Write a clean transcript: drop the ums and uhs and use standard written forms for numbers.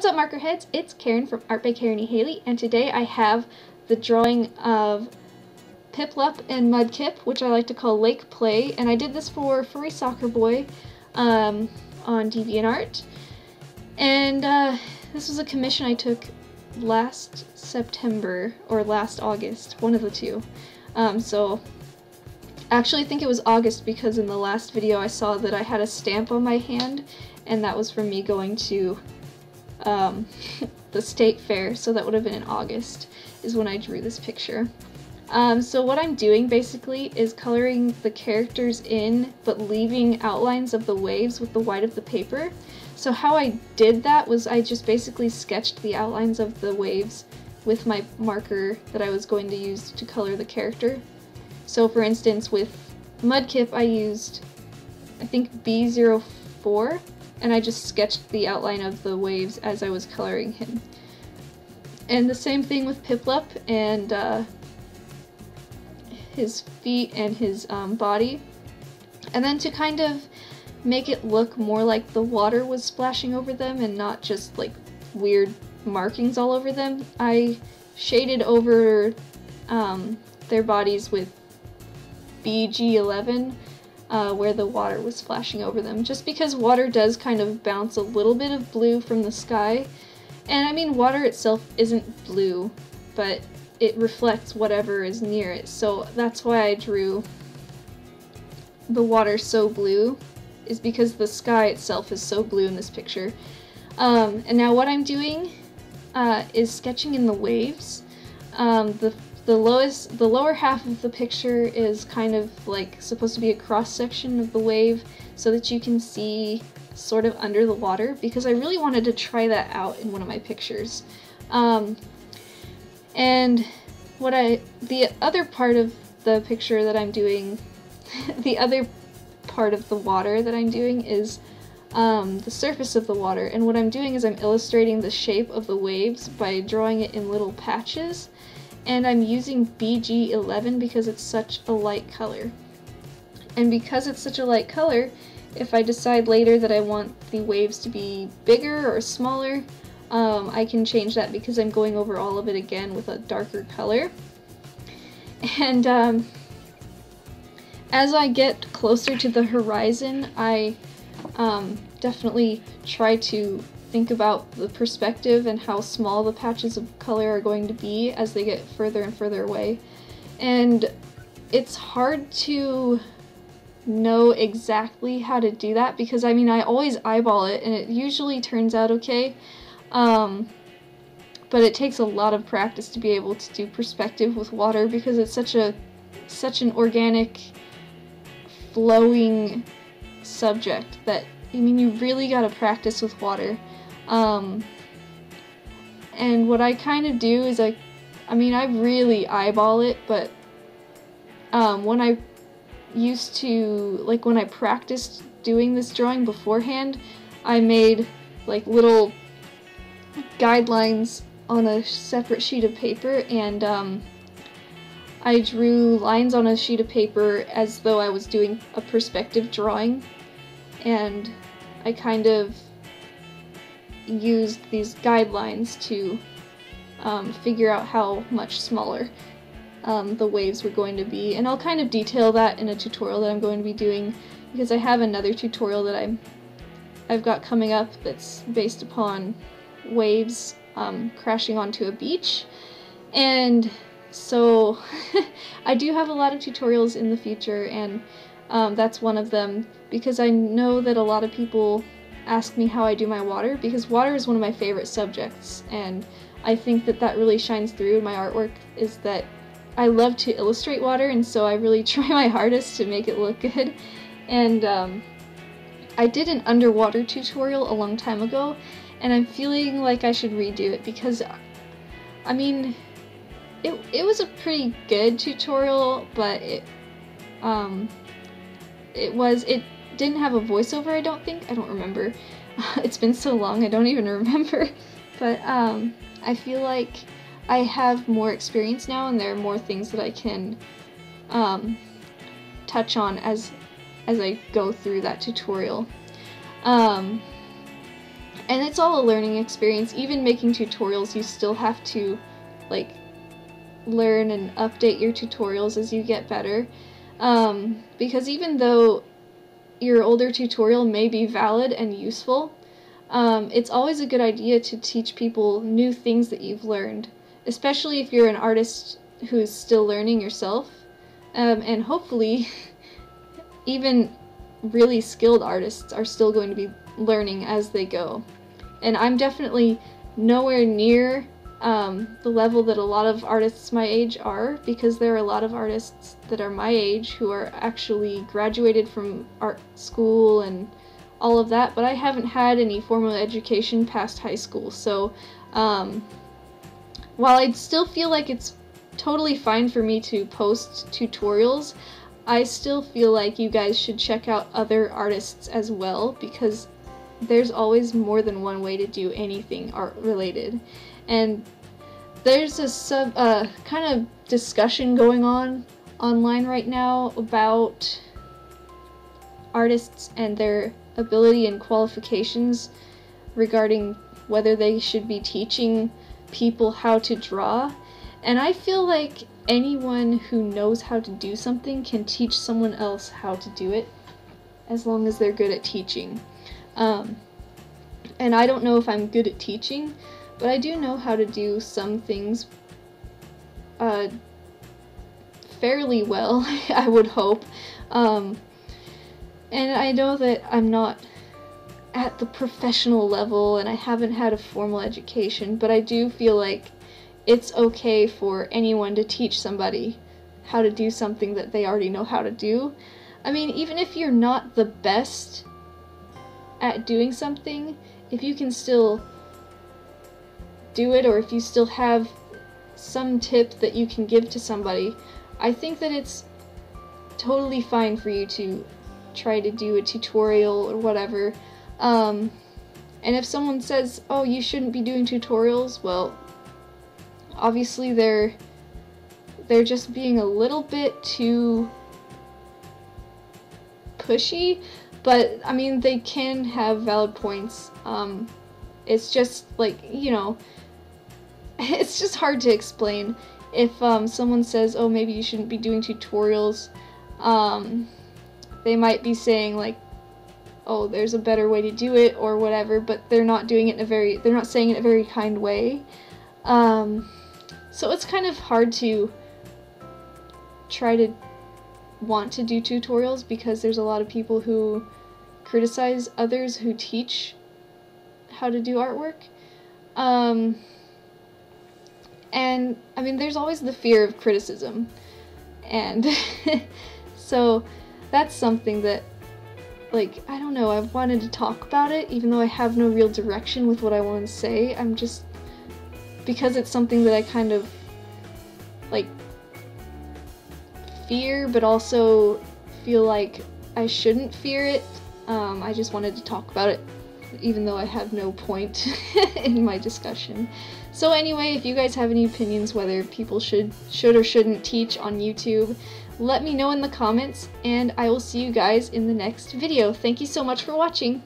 What's up, marker heads? It's Karen from Art by Karen E. Haley, and today I have the drawing of Piplup and Mudkip, which I like to call Lake Play, and I did this for Furry Soccer Boy on DeviantArt. And this was a commission I took last September, or last August, one of the two. So actually I think it was August, because in the last video I saw that I had a stamp on my hand, and that was from me going to the state fair, so that would have been in August is when I drew this picture. So what I'm doing basically is coloring the characters in, but leaving outlines of the waves with the white of the paper. So how I did that was I just basically sketched the outlines of the waves with my marker that I was going to use to color the character. So for instance, with Mudkip I used, I think, B04, and I just sketched the outline of the waves as I was coloring him. And the same thing with Piplup and his feet and his body. And then to kind of make it look more like the water was splashing over them and not just like weird markings all over them, I shaded over their bodies with BG11 where the water was splashing over them, just because water does kind of bounce a little bit of blue from the sky. And I mean, water itself isn't blue, but it reflects whatever is near it, so that's why I drew the water so blue, is because the sky itself is so blue in this picture. And now what I'm doing is sketching in the waves. The lower half of the picture is kind of like supposed to be a cross section of the wave, so that you can see sort of under the water, because I really wanted to try that out in one of my pictures. And the other part of the picture that I'm doing, the other part of the water that I'm doing is the surface of the water, and what I'm doing is I'm illustrating the shape of the waves by drawing it in little patches, and I'm using BG11 because it's such a light color. And because it's such a light color, if I decide later that I want the waves to be bigger or smaller, I can change that because I'm going over all of it again with a darker color. And as I get closer to the horizon, I definitely try to think about the perspective and how small the patches of color are going to be as they get further and further away. And it's hard to know exactly how to do that, because I mean, I always eyeball it and it usually turns out okay. But it takes a lot of practice to be able to do perspective with water, because it's such an organic, flowing subject that, I mean, you really gotta practice with water. And what I kind of do is I really eyeball it, but when I used to, like when I practiced doing this drawing beforehand, I made like little guidelines on a separate sheet of paper, and I drew lines on a sheet of paper as though I was doing a perspective drawing, and I kind of used these guidelines to figure out how much smaller the waves were going to be. And I'll kind of detail that in a tutorial that I'm going to be doing, because I have another tutorial that I've got coming up that's based upon waves crashing onto a beach. And so I do have a lot of tutorials in the future, and that's one of them, because I know that a lot of people ask me how I do my water, because water is one of my favorite subjects, and I think that that really shines through in my artwork, is that I love to illustrate water, and so I really try my hardest to make it look good. And I did an underwater tutorial a long time ago, and I'm feeling like I should redo it, because I mean, it was a pretty good tutorial, but it didn't have a voiceover, I don't think. I don't remember. It's been so long, I don't even remember. But I feel like I have more experience now, and there are more things that I can touch on as I go through that tutorial. And it's all a learning experience. Even making tutorials, you still have to like learn and update your tutorials as you get better. Because even though your older tutorial may be valid and useful, it's always a good idea to teach people new things that you've learned, especially if you're an artist who's still learning yourself, and hopefully even really skilled artists are still going to be learning as they go. And I'm definitely nowhere near the level that a lot of artists my age are, because there are a lot of artists that are my age who are actually graduated from art school and all of that, but I haven't had any formal education past high school. So while I'd still feel like it's totally fine for me to post tutorials, I still feel like you guys should check out other artists as well, because there's always more than one way to do anything art related. And there's a kind of discussion going on online right now about artists and their ability and qualifications regarding whether they should be teaching people how to draw. And I feel like anyone who knows how to do something can teach someone else how to do it, as long as they're good at teaching. And I don't know if I'm good at teaching, but I do know how to do some things fairly well, I would hope. And I know that I'm not at the professional level and I haven't had a formal education, but I do feel like it's okay for anyone to teach somebody how to do something that they already know how to do. I mean, even if you're not the best at doing something, if you can still do it, or if you still have some tip that you can give to somebody, I think that it's totally fine for you to try to do a tutorial or whatever. And if someone says, oh, you shouldn't be doing tutorials, well, obviously they're just being a little bit too pushy, but I mean, they can have valid points. It's just like, you know, it's just hard to explain. If someone says, oh, maybe you shouldn't be doing tutorials, they might be saying like, oh, there's a better way to do it or whatever, but they're not doing it they're not saying it in a very kind way. So it's kind of hard to try to want to do tutorials, because there's a lot of people who criticize others who teach how to do artwork. And I mean, there's always the fear of criticism, and so that's something that, like, I don't know, I've wanted to talk about it, even though I have no real direction with what I want to say. I'm just, because it's something that I kind of, like, fear, but also feel like I shouldn't fear it. I just wanted to talk about it, even though I have no point in my discussion. So anyway, if you guys have any opinions whether people should or shouldn't teach on YouTube, let me know in the comments, and I will see you guys in the next video. Thank you so much for watching!